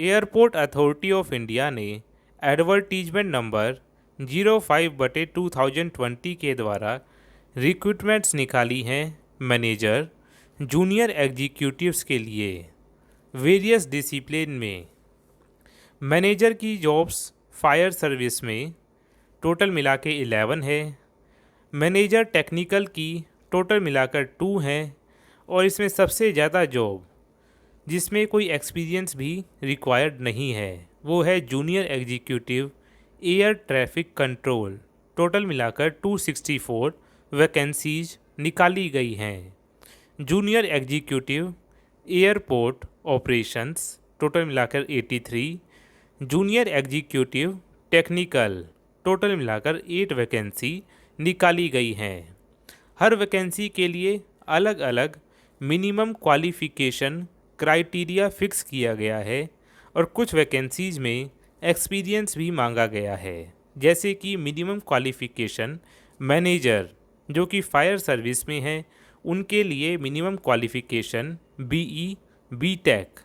Airport authority of India ने advertisement number 05/2020 के द्वारा रिक्रूटमेंट्स निकाली हैं मैनेजर जूनियर एग्जीक्यूटिव्स के लिए वेरियस डिसिप्लिन में। मैनेजर की जॉब्स फायर सर्विस में टोटल मिला के 11 है। मैनेजर टेक्निकल की टोटल मिलाकर 2 हैं और इसमें सबसे ज़्यादा जॉब जिसमें कोई एक्सपीरियंस भी रिक्वायर्ड नहीं है वो है junior executive air traffic control. Total मिलाकर 264 वैकेंसीज निकाली गई हैं। Junior executive airport operations total मिलाकर 83। जूनियर एग्जीक्यूटिव टेक्निकल टोटल मिलाकर 8 वैकेंसी निकाली गई हैं। हर वैकेंसी के लिए अलग अलग मिनिमम क्वालिफ़िकेशन क्राइटेरिया फिक्स किया गया है और कुछ वैकेंसीज में एक्सपीरियंस भी मांगा गया है। जैसे कि मिनिमम क्वालिफ़िकेशन मैनेजर जो कि फायर सर्विस में है उनके लिए minimum qualification BE BTech,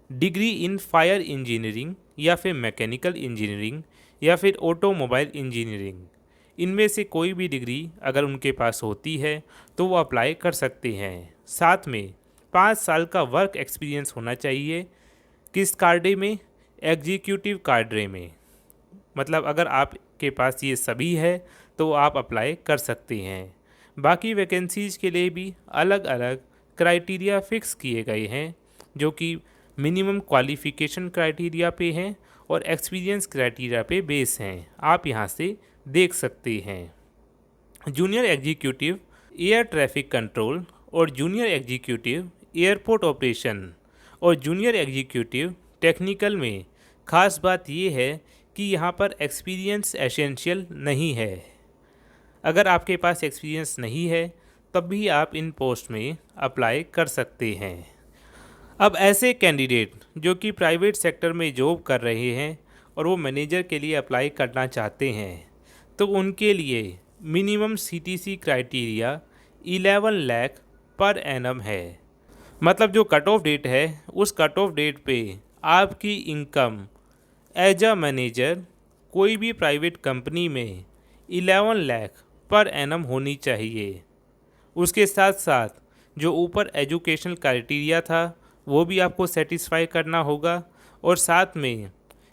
degree in fire engineering या फिर मैकेनिकल इंजीनियरिंग या फिर ऑटोमोबाइल इंजीनियरिंग, इनमें से कोई भी डिग्री अगर उनके पास होती है तो वो अप्लाई कर सकते हैं। साथ में 5 साल का वर्क एक्सपीरियंस होना चाहिए। किस कार्डे में? एग्जीक्यूटिव कार्डे में। मतलब अगर आपके पास ये सभी है तो आप अप्लाई कर सकते हैं। बाकी वैकेंसीज़ के लिए भी अलग अलग क्राइटेरिया फिक्स किए गए हैं जो कि मिनिमम क्वालिफ़िकेशन क्राइटेरिया पे हैं और एक्सपीरियंस क्राइटेरिया पे बेस हैं। आप यहाँ से देख सकते हैं। Junior executive air traffic control और जूनियर एग्जीक्यूटिव एयरपोर्ट ऑपरेशन और जूनियर एग्जीक्यूटिव टेक्निकल में ख़ास बात ये है कि यहाँ पर एक्सपीरियंस एसेंशियल नहीं है। अगर आपके पास एक्सपीरियंस नहीं है तब भी आप इन पोस्ट में अप्लाई कर सकते हैं। अब ऐसे कैंडिडेट जो कि प्राइवेट सेक्टर में जॉब कर रहे हैं और वो मैनेजर के लिए अप्लाई करना चाहते हैं तो उनके लिए minimum CTC criteria 11 lakh per annum है। मतलब जो कट ऑफ डेट है उस कट ऑफ डेट पे आपकी इनकम एज अ मैनेजर कोई भी प्राइवेट कंपनी में 11 लाख पर एनम होनी चाहिए। उसके साथ साथ जो ऊपर एजुकेशनल क्राइटेरिया था वो भी आपको सेटिस्फाई करना होगा और साथ में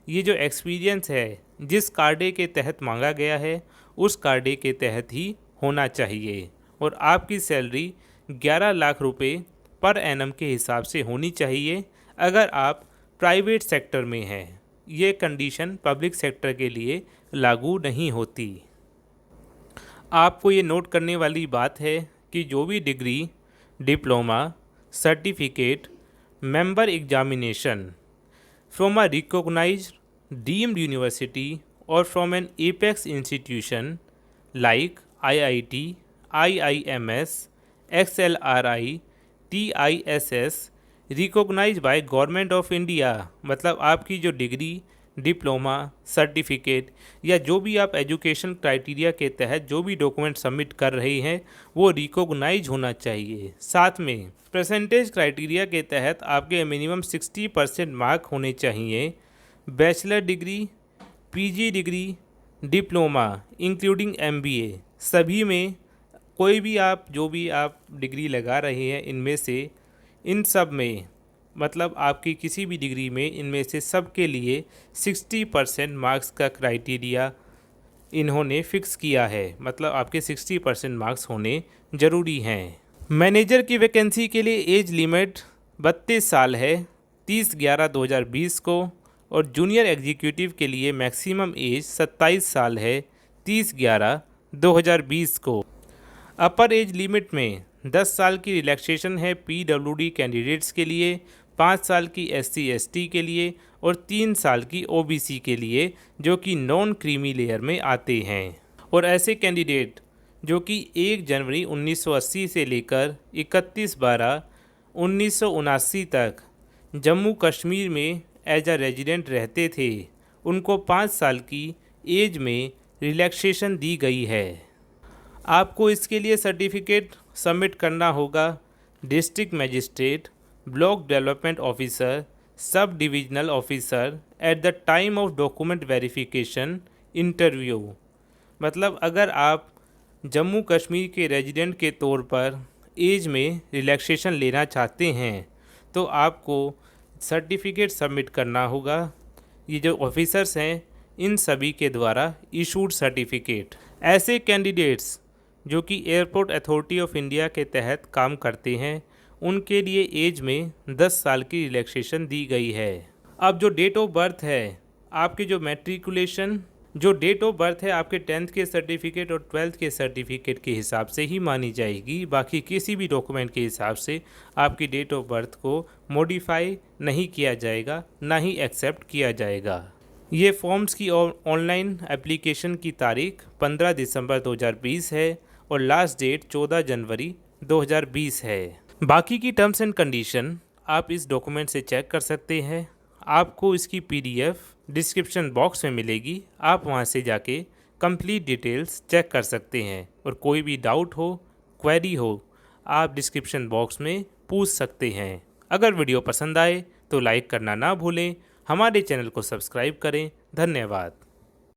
ये जो एक्सपीरियंस है जिस कार्डे के तहत मांगा गया है उस कार्डे के तहत ही होना चाहिए और आपकी सैलरी 11 लाख रुपए पर एनम के हिसाब से होनी चाहिए अगर आप प्राइवेट सेक्टर में हैं। ये कंडीशन पब्लिक सेक्टर के लिए लागू नहीं होती। आपको ये नोट करने वाली बात है कि जो भी degree, diploma, certificate, member examination from a recognised deemed university और from an apex institution like IIT, IIMS, XLRI, TISS recognise by government of India. मतलब आपकी जो डिग्री, डिप्लोमा, सर्टिफिकेट या जो भी आप एजुकेशन क्राइटेरिया के तहत जो भी डॉक्यूमेंट सबमिट कर रहे हैं वो रिकॉग्नाइज होना चाहिए। साथ में परसेंटेज क्राइटेरिया के तहत आपके मिनिमम 60% मार्क होने चाहिए। Bachelor degree, PG degree, diploma including MBA सभी में कोई भी आप जो भी आप डिग्री लगा रहे हैं इनमें से इन सब में मतलब आपकी किसी भी डिग्री में इनमें से सब के लिए 60% मार्क्स का क्राइटेरिया इन्होंने फिक्स किया है। मतलब आपके 60% मार्क्स होने ज़रूरी हैं। मैनेजर की वैकेंसी के लिए एज लिमिट 32 साल है 30/11/2020 को और जूनियर एग्जीक्यूटिव के लिए मैक्सिमम एज 27 साल है 30/11/2020 को। अपर एज लिमिट में 10 साल की रिलैक्सेशन है PWD कैंडिडेट्स के लिए, 5 साल की SC/ST के लिए और 3 साल की OBC के लिए जो कि नॉन क्रीमी लेयर में आते हैं। और ऐसे कैंडिडेट जो कि 1 जनवरी 1980 से लेकर 31/12/1979 तक जम्मू कश्मीर में एज अ रेजिडेंट रहते थे उनको 5 साल की एज में रिलैक्सेशन दी गई है। आपको इसके लिए सर्टिफिकेट सबमिट करना होगा district magistrate, block development officer, sub divisional officer at the time of document verification interview. मतलब अगर आप जम्मू कश्मीर के रेजिडेंट के तौर पर एज में रिलैक्सेशन लेना चाहते हैं तो आपको सर्टिफिकेट सबमिट करना होगा। ये जो ऑफिसर्स हैं इन सभी के द्वारा इशूड सर्टिफिकेट। ऐसे कैंडिडेट्स जो कि एयरपोर्ट अथॉरिटी ऑफ इंडिया के तहत काम करते हैं उनके लिए एज में 10 साल की रिलैक्सेशन दी गई है। अब जो डेट ऑफ बर्थ है आपके जो डेट ऑफ बर्थ है आपके 10th के सर्टिफिकेट और 12th के सर्टिफिकेट के हिसाब से ही मानी जाएगी। बाकी किसी भी डॉक्यूमेंट के हिसाब से आपकी डेट ऑफ बर्थ को मॉडिफाई नहीं किया जाएगा, ना ही एक्सेप्ट किया जाएगा। ये फॉर्म्स की ऑनलाइन एप्लीकेशन की तारीख 15 दिसंबर 2020 है और लास्ट डेट 14 जनवरी 2020 है। बाकी की टर्म्स एंड कंडीशन आप इस डॉक्यूमेंट से चेक कर सकते हैं। आपको इसकी PDF डिस्क्रिप्शन बॉक्स में मिलेगी, आप वहां से जाके कंप्लीट डिटेल्स चेक कर सकते हैं और कोई भी डाउट हो, क्वेरी हो, आप डिस्क्रिप्शन बॉक्स में पूछ सकते हैं। अगर वीडियो पसंद आए तो लाइक करना ना भूलें, हमारे चैनल को सब्सक्राइब करें। धन्यवाद।